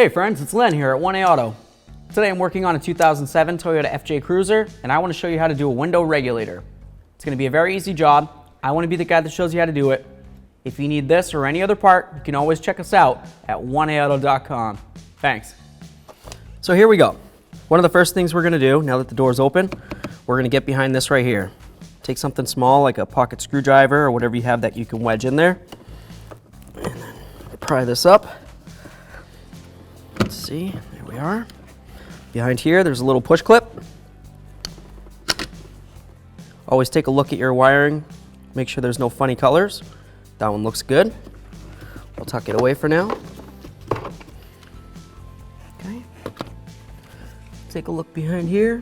Hey friends, it's Len here at 1A Auto. Today I'm working on a 2007 Toyota FJ Cruiser and I want to show you how to do a window regulator. It's going to be a very easy job. I want to be the guy that shows you how to do it. If you need this or any other part, you can always check us out at 1aauto.com. Thanks. So here we go. One of the first things we're going to do, now that the door's open, we're going to get behind this right here. Take something small like a pocket screwdriver or whatever you have that you can wedge in there. And then pry this up. Let's see, there we are. Behind here, there's a little push clip. Always take a look at your wiring. Make sure there's no funny colors. That one looks good. We'll tuck it away for now. Okay. Take a look behind here.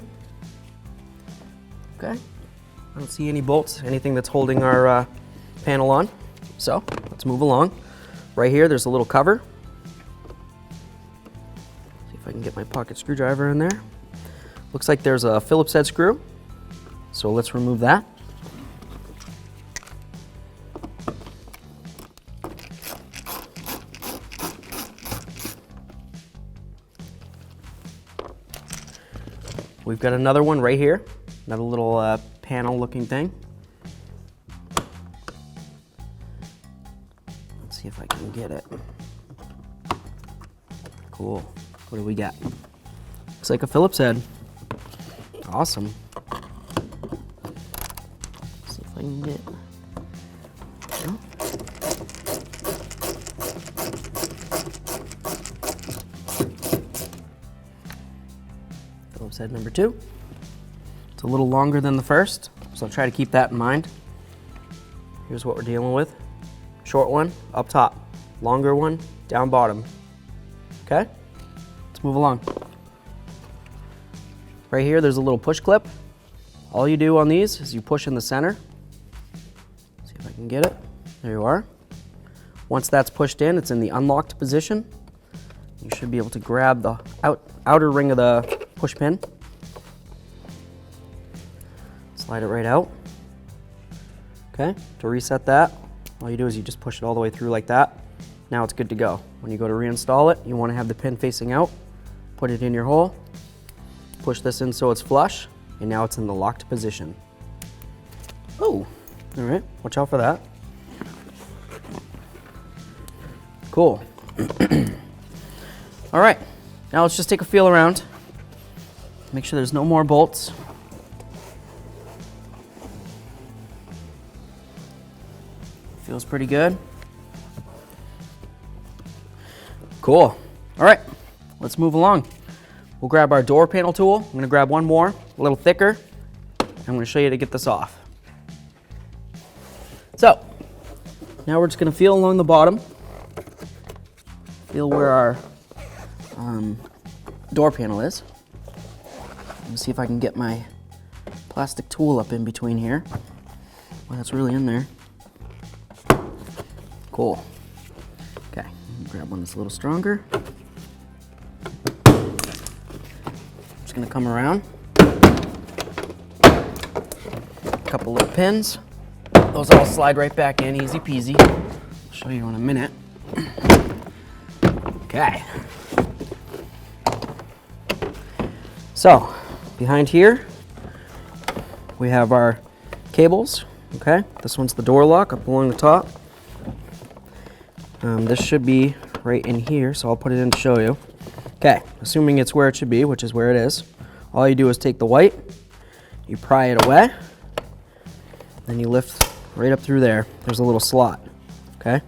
Okay. I don't see any bolts, anything that's holding our panel on. So let's move along. Right here, there's a little cover. See if I can get my pocket screwdriver in there. Looks like there's a Phillips head screw. So let's remove that. We've got another one right here, another little panel looking thing. Let's see if I can get it. Cool. What do we got? Looks like a Phillips head. Awesome. Let's see if I can get. No? Phillips head number 2. It's a little longer than the first, so I'll try to keep that in mind. Here's what we're dealing with. Short one, up top. Longer one, down bottom. Okay? Let's move along. Right here, there's a little push clip. All you do on these is you push in the center. See if I can get it. There you are. Once that's pushed in, it's in the unlocked position. You should be able to grab the outer ring of the push pin. Slide it right out. Okay, to reset that, all you do is you just push it all the way through like that. Now it's good to go. When you go to reinstall it, you want to have the pin facing out. Put it in your hole. Push this in so it's flush, and now it's in the locked position. Oh, all right, watch out for that. Cool. All right, now let's just take a feel around. Make sure there's no more bolts. Feels pretty good. Cool. All right, let's move along. We'll grab our door panel tool. I'm gonna grab one more, a little thicker. I'm gonna show you to get this off. So, now we're just gonna feel along the bottom. Feel where our door panel is. Let me see if I can get my plastic tool up in between here. Well, that's really in there. Cool. Okay, grab one that's a little stronger. Just gonna come around. A couple little pins. Those all slide right back in, easy peasy. I'll show you in a minute. Okay. So, behind here, we have our cables, okay? This one's the door lock up along the top. This should be right in here, so I'll put it in to show you. Okay, assuming it's where it should be, which is where it is, all you do is take the white, you pry it away, then you lift right up through there. There's a little slot, okay?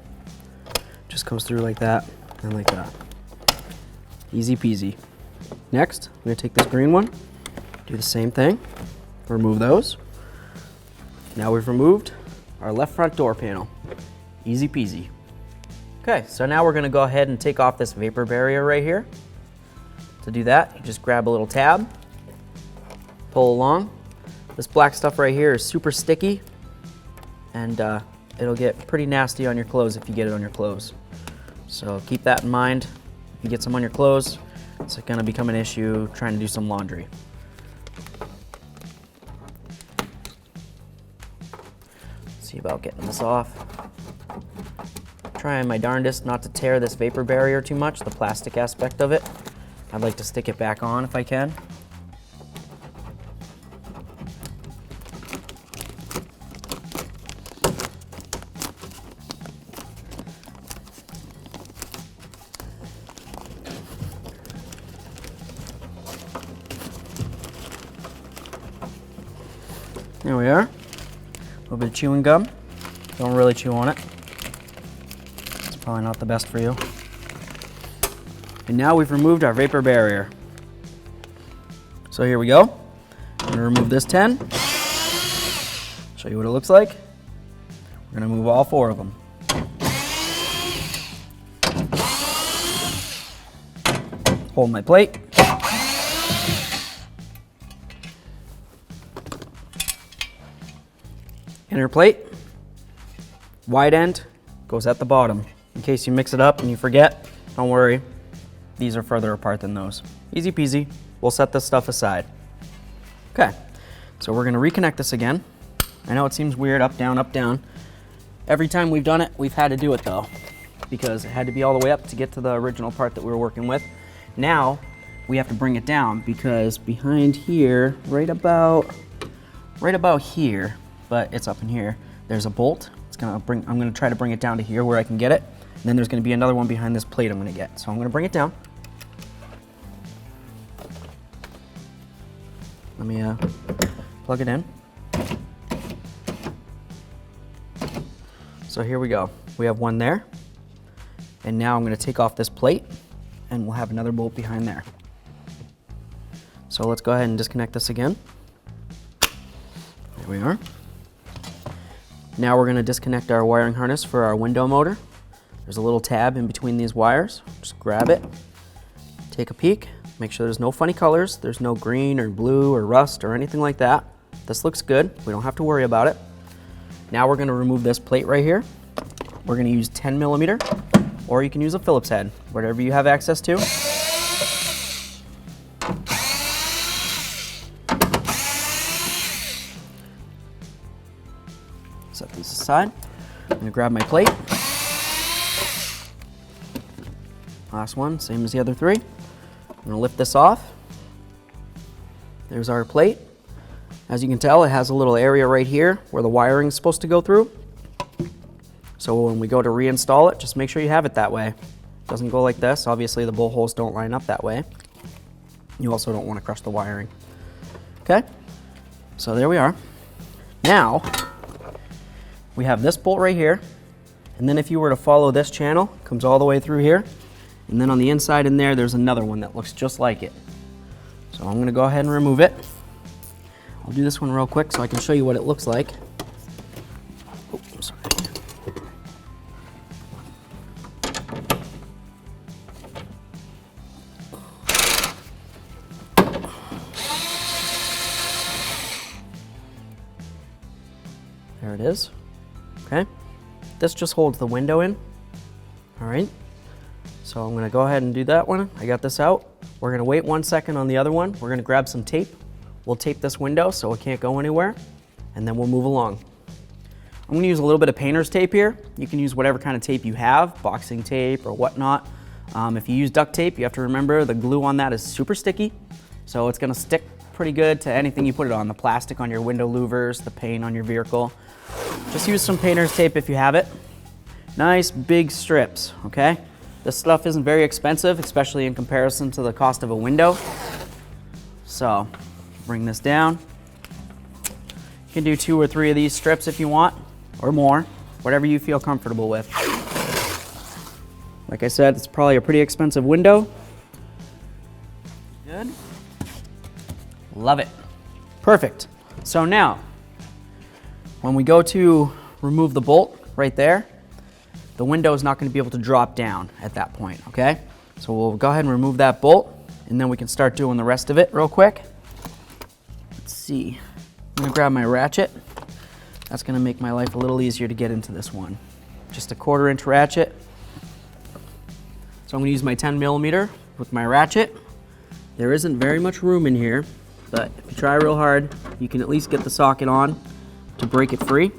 Just comes through like that and like that. Easy peasy. Next, I'm gonna take this green one, do the same thing, remove those. Now we've removed our left front door panel. Easy peasy. Okay, so now we're gonna go ahead and take off this vapor barrier right here. To do that, you just grab a little tab, pull along. This black stuff right here is super sticky, and it'll get pretty nasty on your clothes if you get it on your clothes. So keep that in mind. If you get some on your clothes, it's gonna become an issue trying to do some laundry. See about getting this off. trying my darndest not to tear this vapor barrier too much, the plastic aspect of it. I'd like to stick it back on if I can. There we are. A little bit of chewing gum. Don't really chew on it. It's probably not the best for you. And now we've removed our vapor barrier. So here we go. I'm going to remove this 10. Show you what it looks like. We're going to move all 4 of them. Hold my plate. Inner plate. Wide end goes at the bottom. In case you mix it up and you forget, don't worry. These are further apart than those. Easy peasy. We'll set this stuff aside. Okay, so we're gonna reconnect this again. I know it seems weird, up, down, up, down. Every time we've done it, we've had to do it though, because it had to be all the way up to get to the original part that we were working with. Now, we have to bring it down because behind here, right about here, but it's up in here, there's a bolt. I'm gonna try to bring it down to here where I can get it. And then there's gonna be another one behind this plate I'm gonna get. So I'm gonna bring it down. Let me plug it in. So here we go. We have one there. And now I'm gonna take off this plate and we'll have another bolt behind there. So let's go ahead and disconnect this again. There we are. Now we're going to disconnect our wiring harness for our window motor. There's a little tab in between these wires. Just grab it, take a peek, make sure there's no funny colors. There's no green or blue or rust or anything like that. This looks good. We don't have to worry about it. Now we're going to remove this plate right here. We're going to use 10 millimeter, or you can use a Phillips head, whatever you have access to. Set these aside. I'm gonna grab my plate. Last one, same as the other 3. I'm gonna lift this off. There's our plate. As you can tell, it has a little area right here where the wiring is supposed to go through. So when we go to reinstall it, just make sure you have it that way. It doesn't go like this. Obviously the bowl holes don't line up that way. You also don't want to crush the wiring. Okay, so there we are. Now, we have this bolt right here, and then if you were to follow this channel, it comes all the way through here, and then on the inside in there, there's another one that looks just like it. So I'm gonna go ahead and remove it. I'll do this one real quick so I can show you what it looks like. Oh, I'm sorry. There it is. Okay, this just holds the window in. All right, so I'm gonna go ahead and do that one. I got this out. We're gonna wait 1 second on the other one. We're gonna grab some tape. We'll tape this window so it can't go anywhere, and then we'll move along. I'm gonna use a little bit of painter's tape here. You can use whatever kind of tape you have, boxing tape or whatnot. If you use duct tape, you have to remember the glue on that is super sticky, so it's gonna stick pretty good to anything you put it on, the plastic on your window louvers, the paint on your vehicle. Just use some painter's tape if you have it. Nice big strips, okay? This stuff isn't very expensive, especially in comparison to the cost of a window. So, bring this down. You can do 2 or 3 of these strips if you want, or more, whatever you feel comfortable with. Like I said, it's probably a pretty expensive window. Good. Love it. Perfect. So now, when we go to remove the bolt right there, the window is not going to be able to drop down at that point, okay? So we'll go ahead and remove that bolt, and then we can start doing the rest of it real quick. Let's see. I'm going to grab my ratchet. That's going to make my life a little easier to get into this one. Just a 1/4 inch ratchet. So I'm going to use my 10 millimeter with my ratchet. There isn't very much room in here, but if you try real hard, you can at least get the socket on to break it free.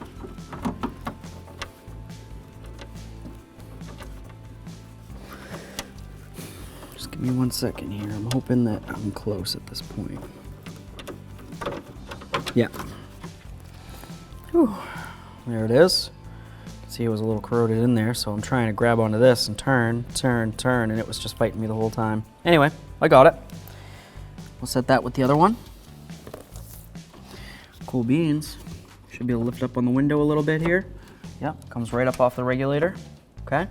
Give me 1 second here. I'm hoping that I'm close at this point. Yeah. Whew. There it is. See, it was a little corroded in there, so I'm trying to grab onto this and turn, and it was just fighting me the whole time. Anyway, I got it. We'll set that with the other one. Cool beans. Should be able to lift up on the window a little bit here. Yep, comes right up off the regulator. Okay.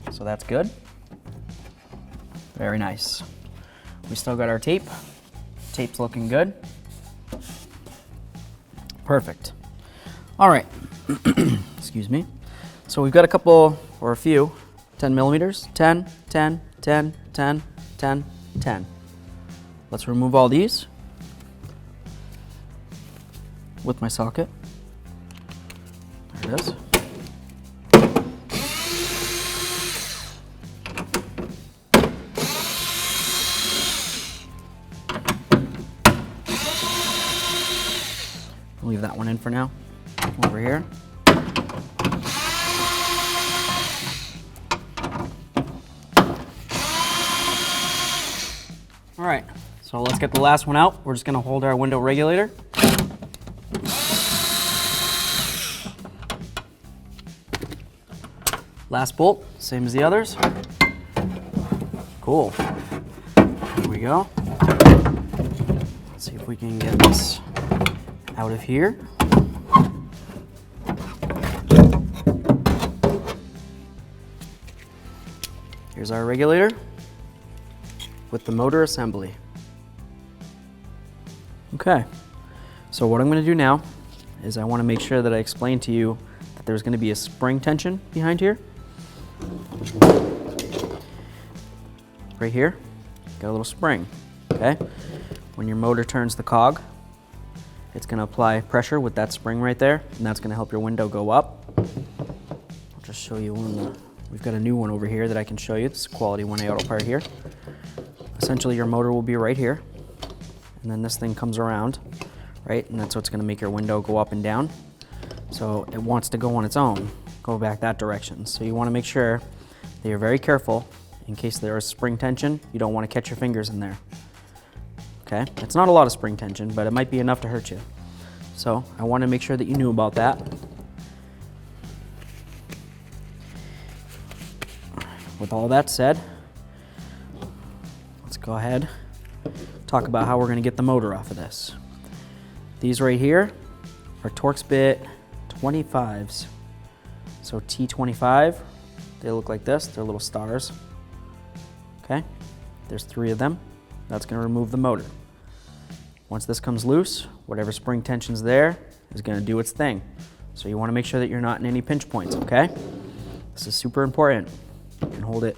So that's good. Very nice. We still got our tape. Tape's looking good. Perfect. All right. Excuse me. So we've got a couple, or a few, 10 millimeters. 10, 10, 10, 10, 10, 10. Let's remove all these with my socket. There it is. Leave that one in for now. Over here. All right, so let's get the last one out. We're just gonna hold our window regulator. Last bolt, same as the others. Cool. Here we go. Let's see if we can get this out of here. Here's our regulator with the motor assembly. Okay, so what I'm going to do now is I want to make sure that I explain to you that there's going to be a spring tension behind here. Right here, got a little spring, okay? When your motor turns the cog, it's going to apply pressure with that spring right there, and that's going to help your window go up. I'll just show you one. We've got a new one over here that I can show you. This is a quality 1A auto part here. Essentially, your motor will be right here, and then this thing comes around, right? And that's what's going to make your window go up and down. So it wants to go on its own, go back that direction. So you want to make sure that you're very careful in case there is spring tension. You don't want to catch your fingers in there. Okay, it's not a lot of spring tension, but it might be enough to hurt you. So I want to make sure that you knew about that. With all that said, let's go ahead talk about how we're going to get the motor off of this. These right here are Torx bit 25s. So T25, they look like this. They're little stars. Okay, there's 3 of them. That's going to remove the motor. Once this comes loose, whatever spring tension's there is going to do its thing. So you want to make sure that you're not in any pinch points, okay? This is super important. You can hold it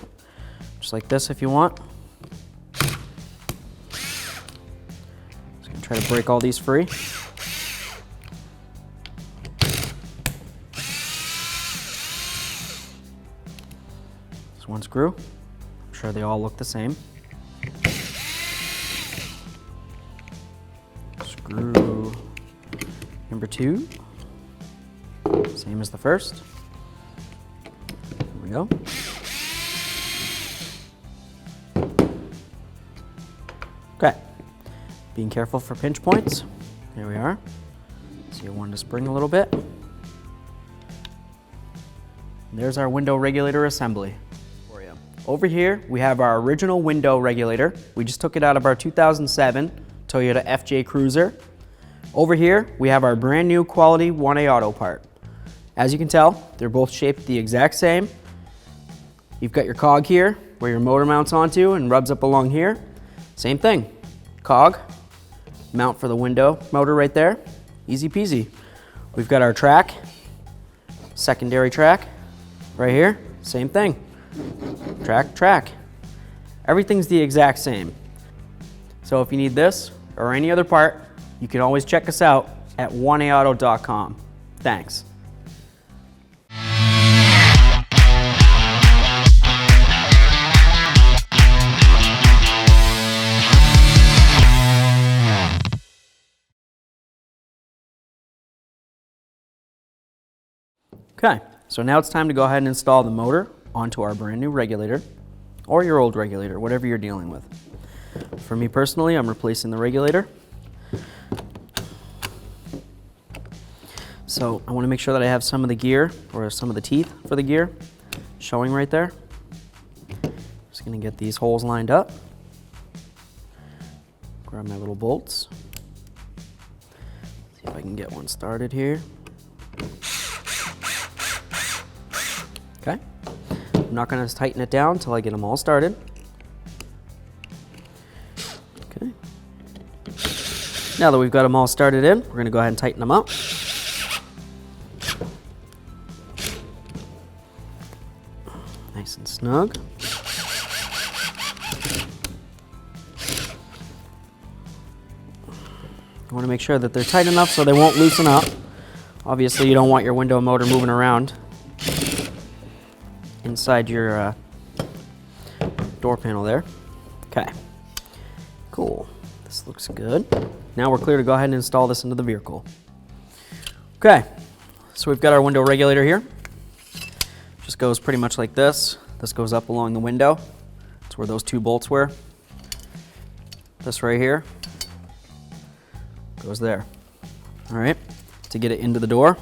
just like this if you want. Just going to try to break all these free. Just one screw. I'm sure they all look the same. Screw number 2, same as the first. There we go. Okay, being careful for pinch points. Here we are. So you want to spring a little bit. And there's our window regulator assembly for you. Over here, we have our original window regulator. We just took it out of our 2007 Toyota FJ Cruiser. Over here, we have our brand new quality 1A auto part. As you can tell, they're both shaped the exact same. You've got your cog here, where your motor mounts onto and rubs up along here. Same thing, cog, mount for the window motor right there, easy peasy. We've got our track, secondary track, right here, same thing. Track, track. Everything's the exact same. So if you need this or any other part, you can always check us out at 1aauto.com. Thanks. Okay, so now it's time to go ahead and install the motor onto our brand new regulator. or your old regulator, whatever you're dealing with. For me personally, I'm replacing the regulator. So I want to make sure that I have some of the gear, or some of the teeth for the gear, showing right there. Just going to get these holes lined up. Grab my little bolts. See if I can get one started here. Okay. I'm not going to tighten it down until I get them all started. Okay. Now that we've got them all started in, we're going to go ahead and tighten them up. Nice and snug. You want to make sure that they're tight enough so they won't loosen up. Obviously, you don't want your window motor moving around inside your door panel there. Okay, cool. This looks good. Now we're clear to go ahead and install this into the vehicle. Okay, so we've got our window regulator here. Just goes pretty much like this. This goes up along the window. That's where those two bolts were. This right here goes there. All right, to get it into the door,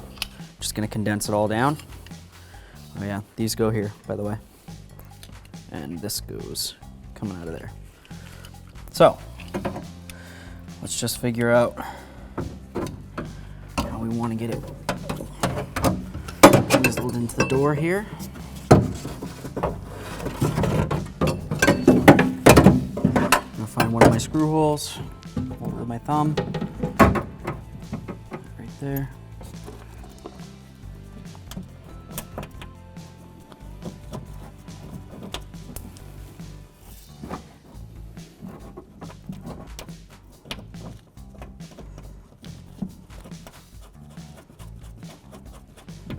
just gonna condense it all down. Oh yeah, these go here, by the way. And this goes coming out of there. So, let's just figure out how we want to get it chiseled into the door here. I'm gonna find one of my screw holes, hold it with my thumb, right there.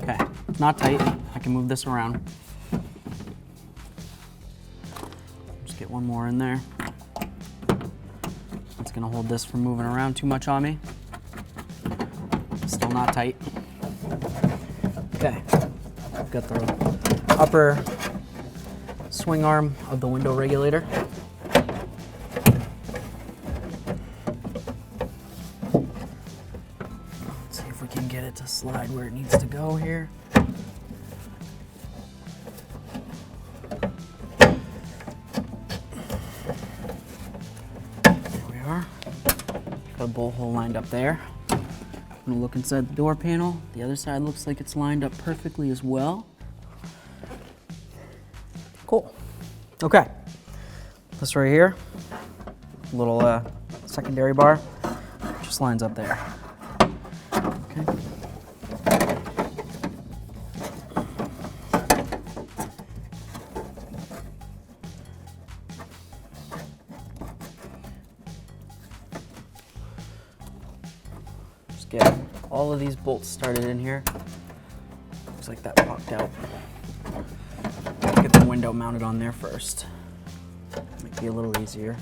Okay, it's not tight. I can move this around. Just get one more in there. It's gonna hold this from moving around too much on me. Still not tight. Okay, I've got the upper swing arm of the window regulator. Let's see if we can get it to slide where it needs to go here. Got a bolt hole lined up there. I'm gonna look inside the door panel. The other side looks like it's lined up perfectly as well. Cool. Okay. This right here, little secondary bar, just lines up there. Okay. Get all of these bolts started in here. Looks like that popped out. Get the window mounted on there first. Might be a little easier.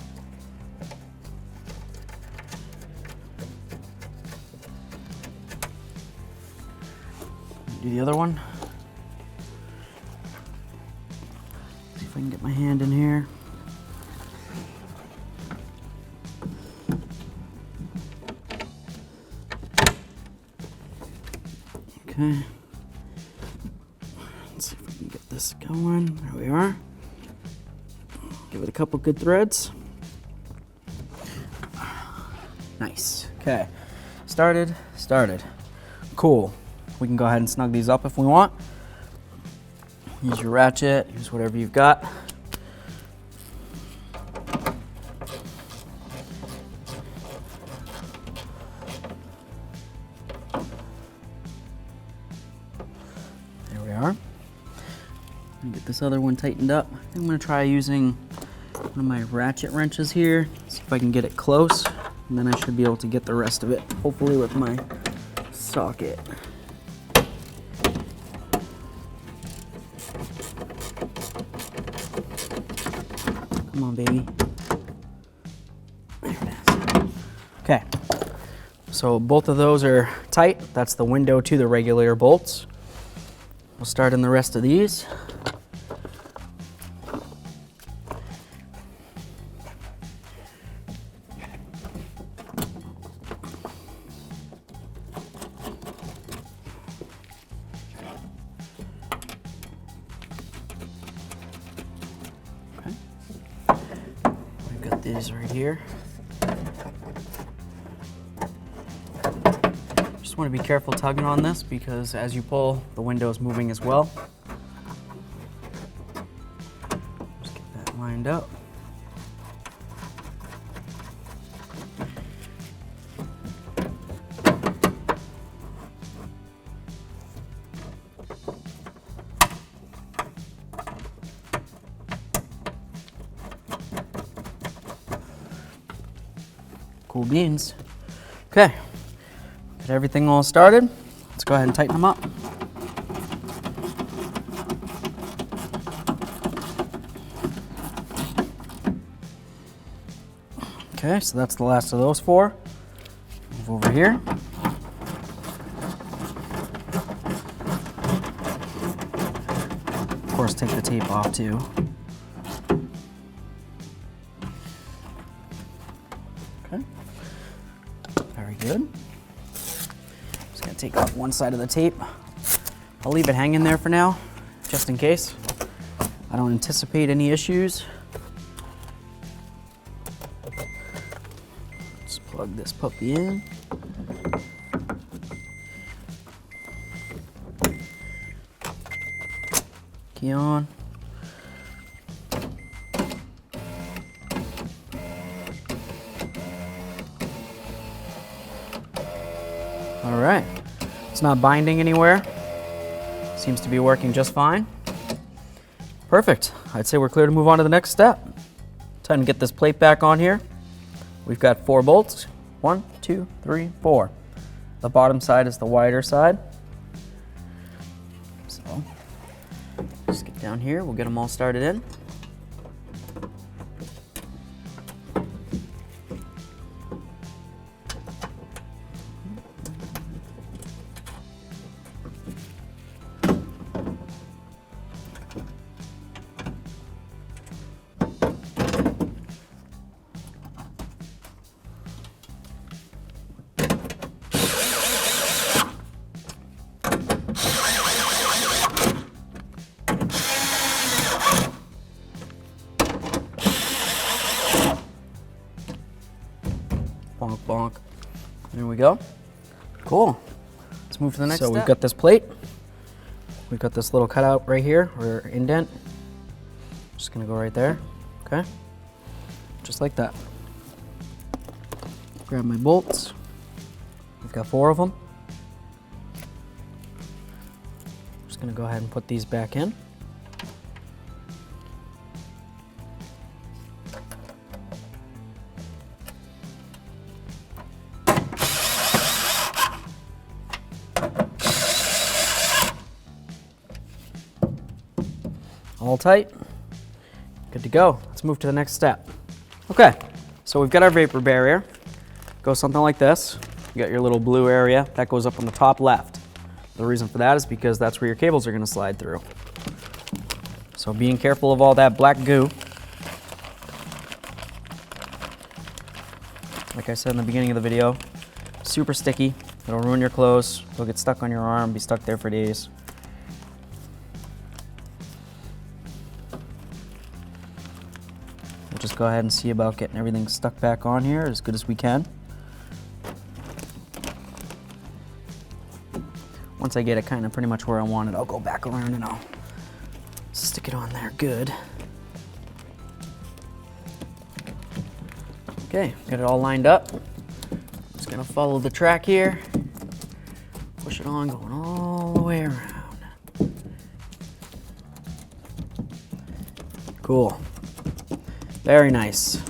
Do the other one. See if I can get my hand in here. Okay, let's see if we can get this going. There we are. Give it a couple good threads. Nice. Okay, started. Cool. We can go ahead and snug these up if we want. Use your ratchet, use whatever you've got. Get this other one tightened up. I'm going to try using one of my ratchet wrenches here, see if I can get it close, and then I should be able to get the rest of it, hopefully with my socket. Come on, baby. There it is. Okay, so both of those are tight. That's the window to the regulator bolts. We'll start in the rest of these. these right here. Just want to be careful tugging on this because as you pull, the window is moving as well. Just get that lined up. Cool beans. Okay, get everything all started. Let's go ahead and tighten them up. Okay, so that's the last of those 4. Move over here. Of course, take the tape off too. Okay. Very good. Just gonna take off one side of the tape. I'll leave it hanging there for now, just in case. I don't anticipate any issues. Let's plug this puppy in. Key on. All right, it's not binding anywhere. Seems to be working just fine. Perfect. I'd say we're clear to move on to the next step. Time to get this plate back on here. We've got 4 bolts. 1, 2, 3, 4. The bottom side is the wider side. So, just get down here. We'll get them all started in. Bonk, bonk. There we go. Cool. Let's move to the next step. So we've got this plate. We've got this little cutout right here, or indent. Just gonna go right there, okay? Just like that. Grab my bolts. We've got 4 of them. Just gonna go ahead and put these back in. All tight, good to go. Let's move to the next step. Okay, so we've got our vapor barrier. Goes something like this. You got your little blue area, that goes up on the top left. The reason for that is because that's where your cables are gonna slide through. So being careful of all that black goo. Like I said in the beginning of the video, super sticky. It'll ruin your clothes, it'll get stuck on your arm, be stuck there for days. Just go ahead and see about getting everything stuck back on here as good as we can. Once I get it kind of pretty much where I want it, I'll go back around and I'll stick it on there good. Okay, got it all lined up. Just gonna follow the track here. Push it on, going all the way around. Cool. Very nice.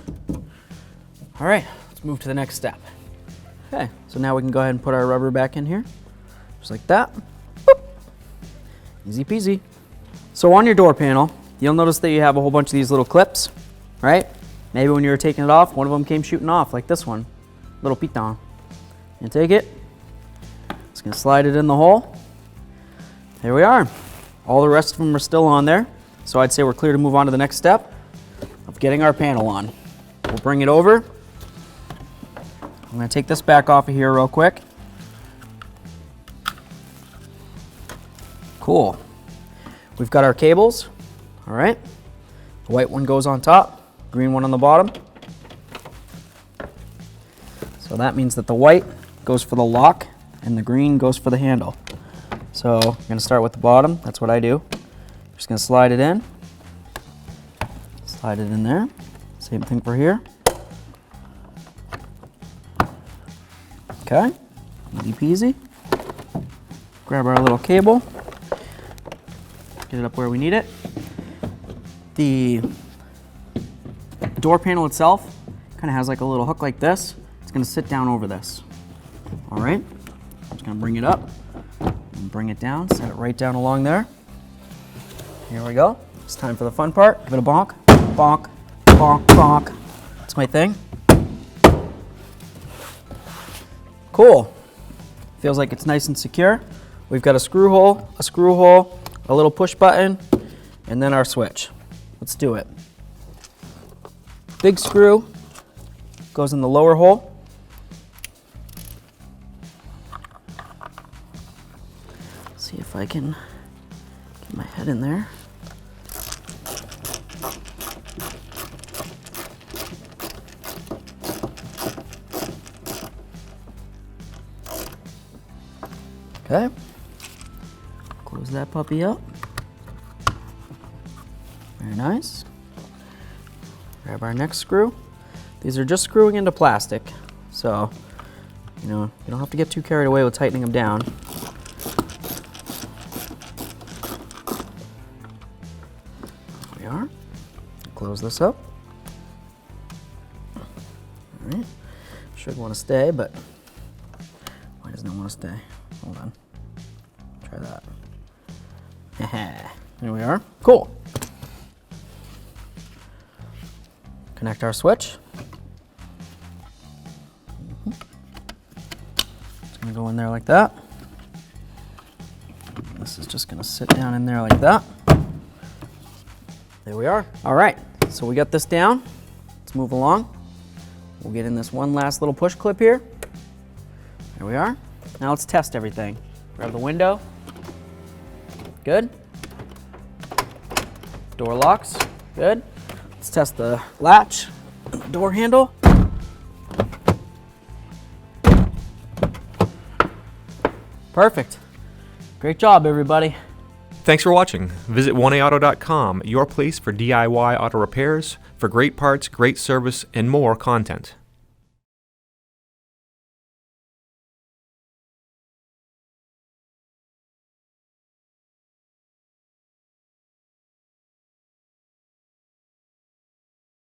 All right, let's move to the next step. Okay, so now we can go ahead and put our rubber back in here, just like that. Boop. Easy peasy. So on your door panel, you'll notice that you have a whole bunch of these little clips, right? Maybe when you were taking it off, one of them came shooting off, like this one, little piton. And take it, just gonna slide it in the hole. There we are. All the rest of them are still on there, so I'd say we're clear to move on to the next step of getting our panel on. We'll bring it over. I'm gonna take this back off of here real quick. Cool. We've got our cables, all right? The white one goes on top, green one on the bottom. So that means that the white goes for the lock and the green goes for the handle. So I'm going to start with the bottom. That's what I do. Just going to slide it in. Slide it in there. Same thing for here. Okay, easy peasy. Grab our little cable. Get it up where we need it. The door panel itself kind of has like a little hook like this. It's going to sit down over this. All right, I'm just going to bring it up and bring it down, set it right down along there. Here we go. It's time for the fun part. Give it a bonk, bonk, bonk, bonk. That's my thing. Cool. Feels like it's nice and secure. We've got a screw hole, a little push button, and then our switch. Let's do it. Big screw goes in the lower hole. See if I can get my head in there. Okay, close that puppy up. Very nice. Grab our next screw. These are just screwing into plastic, so you don't have to get too carried away with tightening them down. There we are. Close this up. All right. Should want to stay, but why doesn't it want to stay? Hold on. Try that. There we are. Cool. Connect our switch. It's going to go in there like that. This is just going to sit down in there like that. There we are. All right, so we got this down. Let's move along. We'll get in this one last little push clip here. There we are. Now let's test everything. Grab the window. Good. Door locks. Good. Let's test the latch, door handle. Perfect. Great job, everybody. Thanks for watching. Visit 1aauto.com, your place for DIY auto repairs, for great parts, great service, and more content.